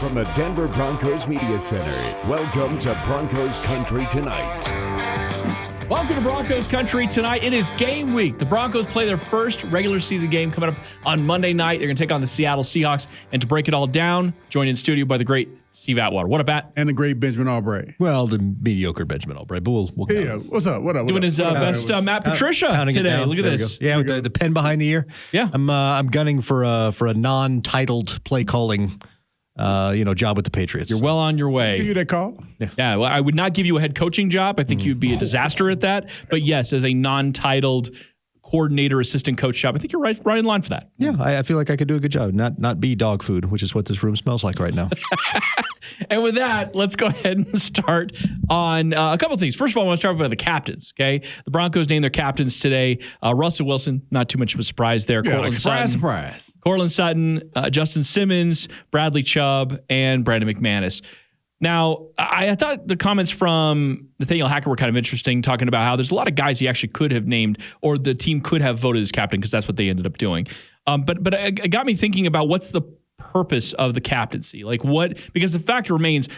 From the Denver Broncos Media Center, welcome to Broncos Country Tonight. Welcome to Broncos Country Tonight. It is game week. The Broncos play their first regular season game coming up on Monday night. They're going to take on the Seattle Seahawks. And to break it all down, joined in studio by the great Steve Atwater. What up, Pat? And the great Benjamin Allbright. Well, the mediocre Benjamin Allbright, but we'll yeah, what's up? What up? Doing his best Matt Patricia today. Look at this. Yeah, with the pen behind the ear. Yeah. I'm gunning for a non-titled play calling job with the Patriots. You're well on your way. Give you that call? Yeah, well, I would not give you a head coaching job. I think you'd be a disaster at that. But yes, as a non-titled coordinator, assistant coach job, I think you're right in line for that. Yeah, I feel like I could do a good job. Not be dog food, which is what this room smells like right now. And with that, let's go ahead and start on a couple of things. First of all, I want to start with the captains, okay? The Broncos named their captains today. Russell Wilson, not too much of a surprise there. Yeah, surprise. Cortland Sutton, Justin Simmons, Bradley Chubb, and Brandon McManus. Now, I thought the comments from Nathaniel Hackett were kind of interesting, talking about how there's a lot of guys he actually could have named or the team could have voted as captain because that's what they ended up doing. But it got me thinking about what's the purpose of the captaincy? Like what? Because the fact remains,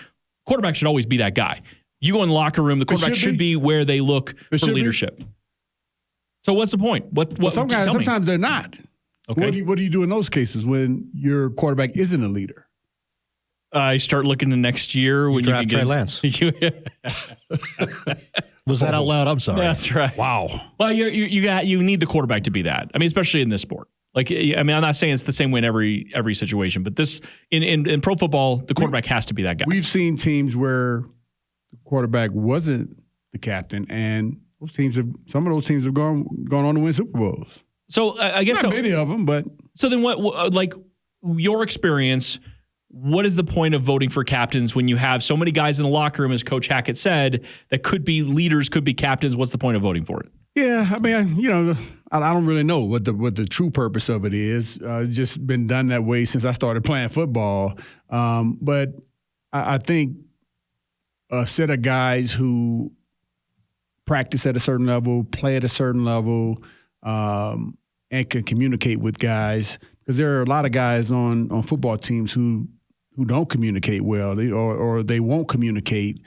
quarterback should always be that guy. You go in the locker room, the quarterback should be where they look for leadership. So what's the point? Sometimes they're not. Okay. What do you do in those cases when your quarterback isn't a leader? I start looking to next year when you draft Trey Lance. Was that out loud? I'm sorry. That's right. Wow. Well, you need the quarterback to be that. I mean, especially in this sport. Like, I mean, I'm not saying it's the same way in every situation, but this in pro football, the quarterback has to be that guy. We've seen teams where the quarterback wasn't the captain, and some of those teams have gone on to win Super Bowls. So I guess not many of them, but so then what? Like your experience. What is the point of voting for captains when you have so many guys in the locker room, as Coach Hackett said, that could be leaders, could be captains? What's the point of voting for it? Yeah, I mean, I don't really know what the true purpose of it is. It's just been done that way since I started playing football. But I think a set of guys who practice at a certain level, play at a certain level, and can communicate with guys, because there are a lot of guys on football teams who don't communicate well, or they won't communicate.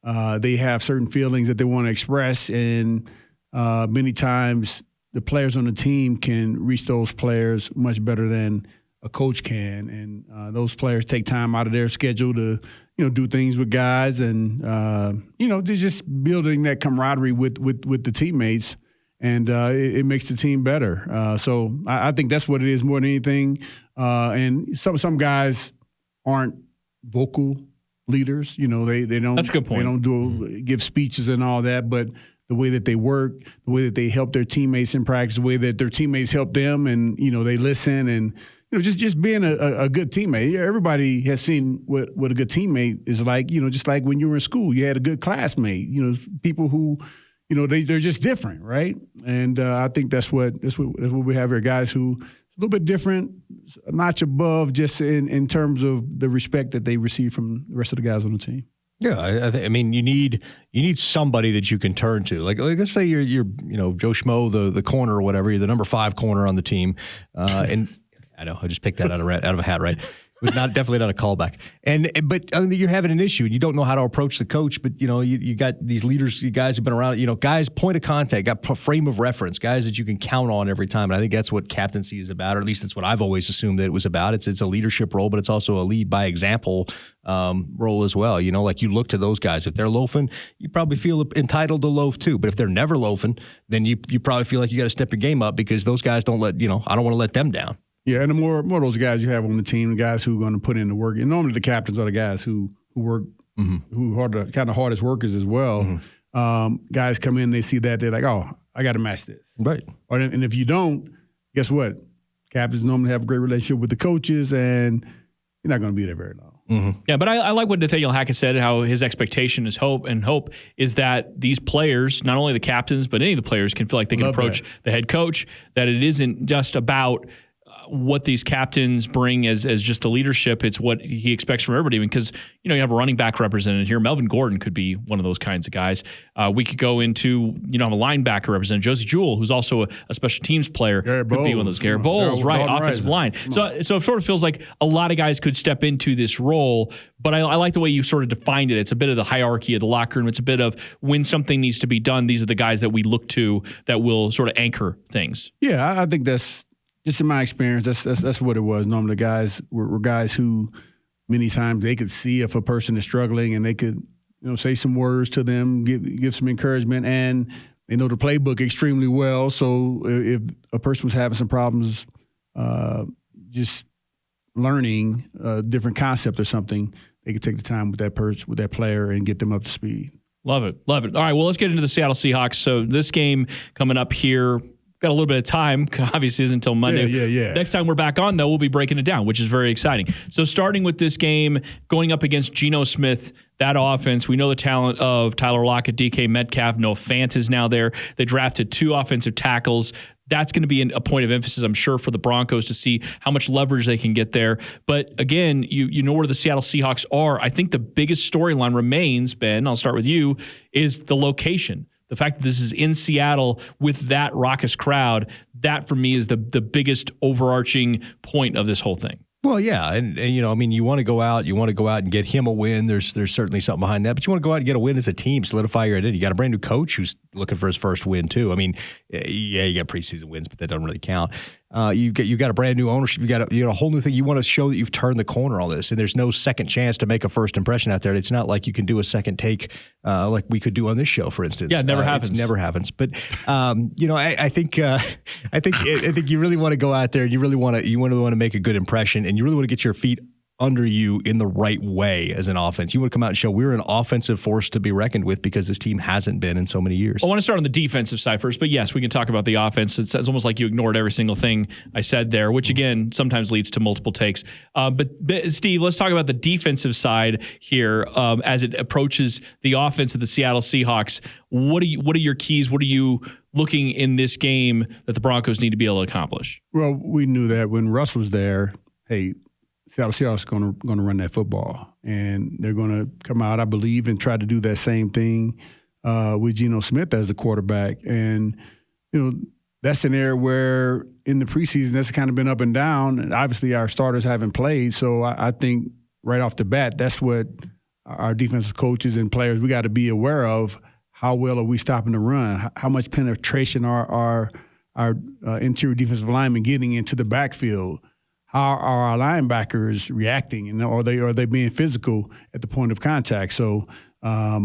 They have certain feelings that they want to express, and many times the players on the team can reach those players much better than a coach can. And those players take time out of their schedule to, do things with guys, and they're just building that camaraderie with the teammates. And it makes the team better. So I think that's what it is more than anything. And some guys aren't vocal leaders. They don't. That's a good point. They don't give speeches and all that. But the way that they work, the way that they help their teammates in practice, the way that their teammates help them, and they listen, and just being a good teammate. Everybody has seen what a good teammate is like. Just like when you were in school, you had a good classmate. People who. They're just different, right? And I think that's what we have here, guys who a little bit different, a notch above, just in terms of the respect that they receive from the rest of the guys on the team. Yeah, I mean, you need somebody that you can turn to. Like let's say you're Joe Schmo, the corner or whatever. You're the number 5 corner on the team, and I know I just picked that out of a hat, right? It was definitely not a callback. But I mean, you're having an issue and you don't know how to approach the coach, but you got these leaders, you guys who've been around, guys, point of contact, got frame of reference, guys that you can count on every time. And I think that's what captaincy is about, or at least that's what I've always assumed that it was about. It's a leadership role, but it's also a lead by example role as well. Like you look to those guys. If they're loafing, you probably feel entitled to loaf too. But if they're never loafing, then you probably feel like you got to step your game up, because those guys don't I don't want to let them down. Yeah, and the more of those guys you have on the team, the guys who are going to put in the work, and normally the captains are the guys who work, who are the kind of hardest workers as well. Guys come in, they see that, they're like, oh, I got to match this. Right. And if you don't, guess what? Captains normally have a great relationship with the coaches, and you're not going to be there very long. Mm-hmm. Yeah, but I like what Nathaniel Hackett said, how his expectation is hope is that these players, not only the captains, but any of the players can feel like they can approach the head coach, that it isn't just about what these captains bring as just the leadership. It's what he expects from everybody, because you have a running back represented here. Melvin Gordon could be one of those kinds of guys. We could go into have a linebacker represented, Josie Jewell, who's also a special teams player, could be one of those. Garrett Bowles, right? Offensive line. So it sort of feels like a lot of guys could step into this role. But I like the way you sort of defined it. It's a bit of the hierarchy of the locker room. It's a bit of when something needs to be done, these are the guys that we look to that will sort of anchor things. Yeah, I think that's just in my experience. That's what it was. Normally, the guys were guys who many times they could see if a person is struggling, and they could say some words to them, give some encouragement, and they know the playbook extremely well. So if a person was having some problems, just learning a different concept or something, they could take the time with that person, with that player, and get them up to speed. Love it. All right, well, let's get into the Seattle Seahawks. So this game coming up here, got a little bit of time. Obviously, isn't until Monday. Yeah. Next time we're back on, though, we'll be breaking it down, which is very exciting. So starting with this game, going up against Geno Smith, that offense, we know the talent of Tyler Lockett, DK Metcalf, Noah Fant is now there. They drafted 2 offensive tackles. That's going to be a point of emphasis, I'm sure, for the Broncos to see how much leverage they can get there. But again, you know where the Seattle Seahawks are. I think the biggest storyline remains, Ben, I'll start with you, is the location. The fact that this is in Seattle with that raucous crowd, that for me is the biggest overarching point of this whole thing. Well, yeah, and you want to go out and get him a win. There's certainly something behind that, but you want to go out and get a win as a team, solidify your identity. You got a brand new coach who's looking for his first win too. I mean, yeah, you got preseason wins, but that doesn't really count. You got a brand new ownership. You got a whole new thing. You want to show that you've turned the corner on this, and there's no second chance to make a first impression out there. It's not like you can do a second take like we could do on this show, for instance. Yeah, it never happens. It never happens. But I think you really want to go out there. And you really want to make a good impression, and you really want to get your feet under you in the right way as an offense. You want to come out and show we're an offensive force to be reckoned with, because this team hasn't been in so many years. I want to start on the defensive side first, but yes, we can talk about the offense. It's almost like you ignored every single thing I said there, which again, sometimes leads to multiple takes. But Steve, let's talk about the defensive side here as it approaches the offense of the Seattle Seahawks. What are your keys? What are you looking in this game that the Broncos need to be able to accomplish? Well, we knew that when Russ was there, hey, Seattle Seahawks going to run that football, and they're going to come out, I believe, and try to do that same thing with Geno Smith as the quarterback. And that's an area where in the preseason that's kind of been up and down. And obviously, our starters haven't played, so I think right off the bat, that's what our defensive coaches and players, we got to be aware of. How well are we stopping the run? How much penetration are our interior defensive linemen getting into the backfield? How are our linebackers reacting, and are they being physical at the point of contact? So, I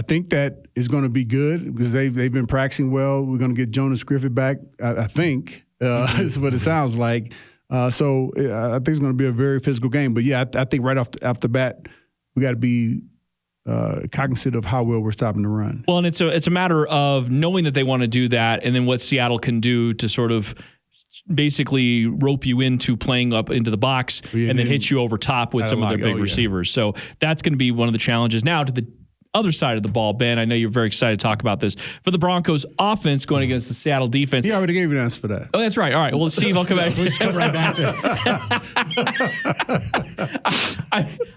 think that is going to be good because they've been practicing well. We're going to get Jonas Griffith back, I think, is what it sounds like. So I think it's going to be a very physical game. But yeah, I think right off the bat, we got to be cognizant of how well we're stopping the run. Well, and it's a matter of knowing that they want to do that, and then what Seattle can do to sort of basically rope you into playing up into the box and then hit you over top with some of their big receivers. So that's going to be one of the challenges. Now to the other side of the ball, Ben, I know you're very excited to talk about this. For the Broncos offense going against the Seattle defense. He already gave you an answer for that. Oh, that's right. All right. Well, Steve, I'll come back to you. Right back to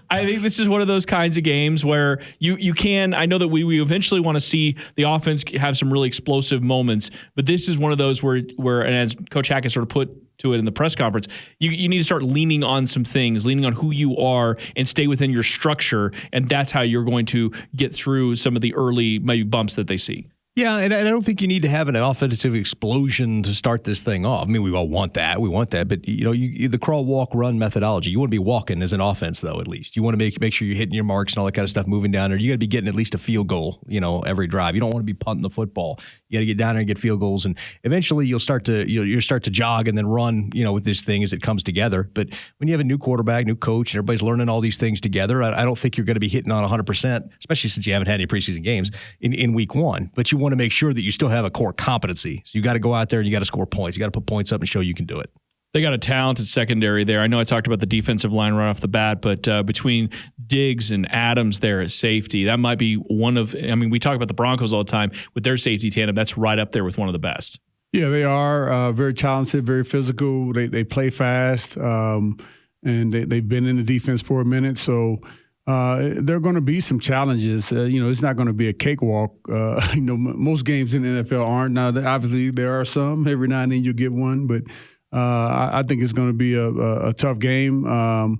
I think this is one of those kinds of games where you can, I know that we eventually want to see the offense have some really explosive moments, but this is one of those where and as Coach Hackett sort of put to it in the press conference, you need to start leaning on some things, leaning on who you are and stay within your structure, and that's how you're going to get through some of the early maybe bumps that they see. Yeah, and I don't think you need to have an offensive explosion to start this thing off. I mean, we all want that. We want that. But, the crawl, walk, run methodology, you want to be walking as an offense, though, at least. You want to make sure you're hitting your marks and all that kind of stuff moving down there. You got to be getting at least a field goal, every drive. You don't want to be punting the football. You got to get down there and get field goals. And eventually you'll start to jog and then run, with this thing as it comes together. But when you have a new quarterback, new coach, and everybody's learning all these things together, I don't think you're going to be hitting on 100%, especially since you haven't had any preseason games in week one. But you want to make sure that you still have a core competency. So you got to go out there and you got to score points. You got to put points up and show you can do it. They got a talented secondary there. I know I talked about the defensive line right off the bat, but between Diggs and Adams there at safety, that might be we talk about the Broncos all the time with their safety tandem. That's right up there with one of the best. Yeah, they are very talented, very physical. They play fast, and they've been in the defense for a minute. So there are going to be some challenges. It's not going to be a cakewalk. Most games in the NFL aren't. Now, obviously, there are some. Every now and then you get one. But I think it's going to be a tough game. Now,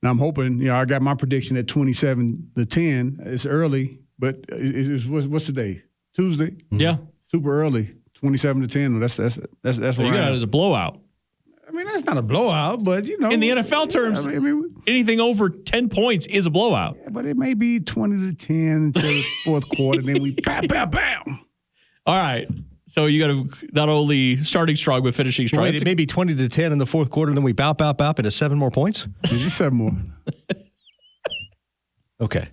I'm hoping, I got my prediction at 27-10. It's early, but what's today? Tuesday? Yeah. Super early. 27-10. That's So you got it as a blowout. I mean, that's not a blowout, but in the NFL terms, anything over 10 points is a blowout. Yeah, but it may be 20-10 until the fourth quarter. Then we bam, bam, bam. All right. So you got to not only starting strong but finishing strong. Wait, it may be 20-10 in the fourth quarter, and then we bop into 7 more points. Just 7 more. Okay.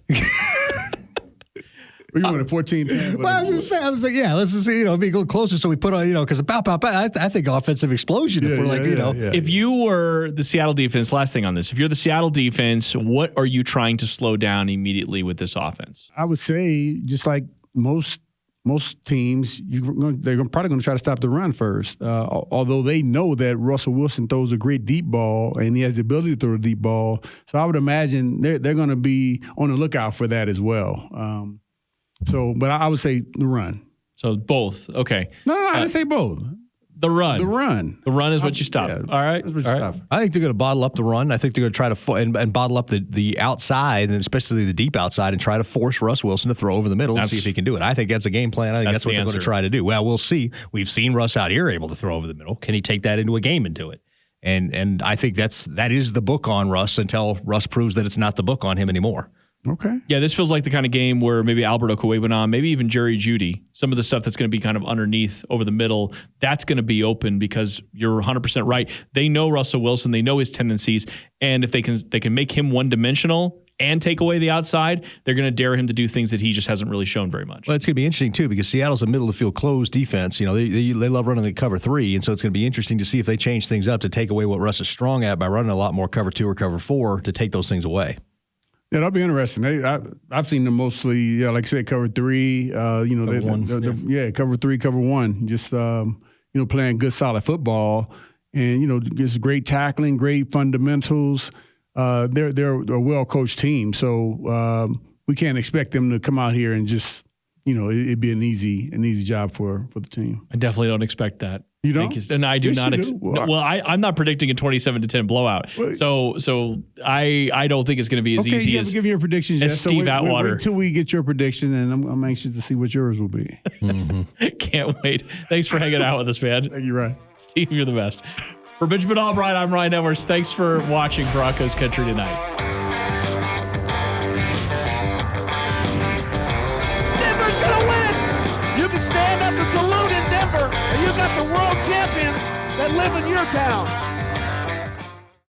We're going to 14-10. Well, I was just saying, let's just be a little closer so we put on, because I think offensive explosion. If we're If you were the Seattle defense, last thing on this, if you're the Seattle defense, what are you trying to slow down immediately with this offense? I would say, just like most teams, they're probably going to try to stop the run first. Although they know that Russell Wilson throws a great deep ball and he has the ability to throw a deep ball. So I would imagine they're going to be on the lookout for that as well. But I would say the run. So both. Okay. No, I didn't say both. The run. The run. The run is what you stop. Yeah, all right. That's what you stop. I think they're going to bottle up the run. I think they're going to try to and bottle up the outside, and especially the deep outside, and try to force Russ Wilson to throw over the middle and see if he can do it. I think that's a game plan. I think that's what they're going to try to do. Well, we'll see. We've seen Russ out here able to throw over the middle. Can he take that into a game and do it? And I think that is the book on Russ until Russ proves that it's not the book on him anymore. Okay. Yeah, this feels like the kind of game where maybe Albert Okwuegbunam, maybe even Jerry Jeudy, some of the stuff that's going to be kind of underneath over the middle, that's going to be open because you're 100% right. They know Russell Wilson. They know his tendencies. And if they can make him one-dimensional and take away the outside, they're going to dare him to do things that he just hasn't really shown very much. Well, it's going to be interesting, too, because Seattle's a middle-of-the-field closed defense. They love running the cover 3, and so it's going to be interesting to see if they change things up to take away what Russ is strong at by running a lot more cover 2 or cover 4 to take those things away. Yeah, that'll be interesting. I've seen them mostly, like I said, cover 3. Cover 1. Cover 3, cover 1. Just playing good, solid football, and just great tackling, great fundamentals. They're a well coached team, so we can't expect them to come out here and just it'd be an easy job for the team. I definitely don't expect that. You don't? And I do yes, not. I'm not predicting a 27-10 blowout. So I don't think it's going to be as easy as give me your predictions. As Steve Atwater. Wait until we get your prediction, and I'm anxious to see what yours will be. Can't wait. Thanks for hanging out with us, man. Thank you, Ryan. Steve, you're the best. For Benjamin Allbright, I'm Ryan Edwards. Thanks for watching Broncos Country Tonight. Stand up and salute in Denver, and you got the world champions that live in your town.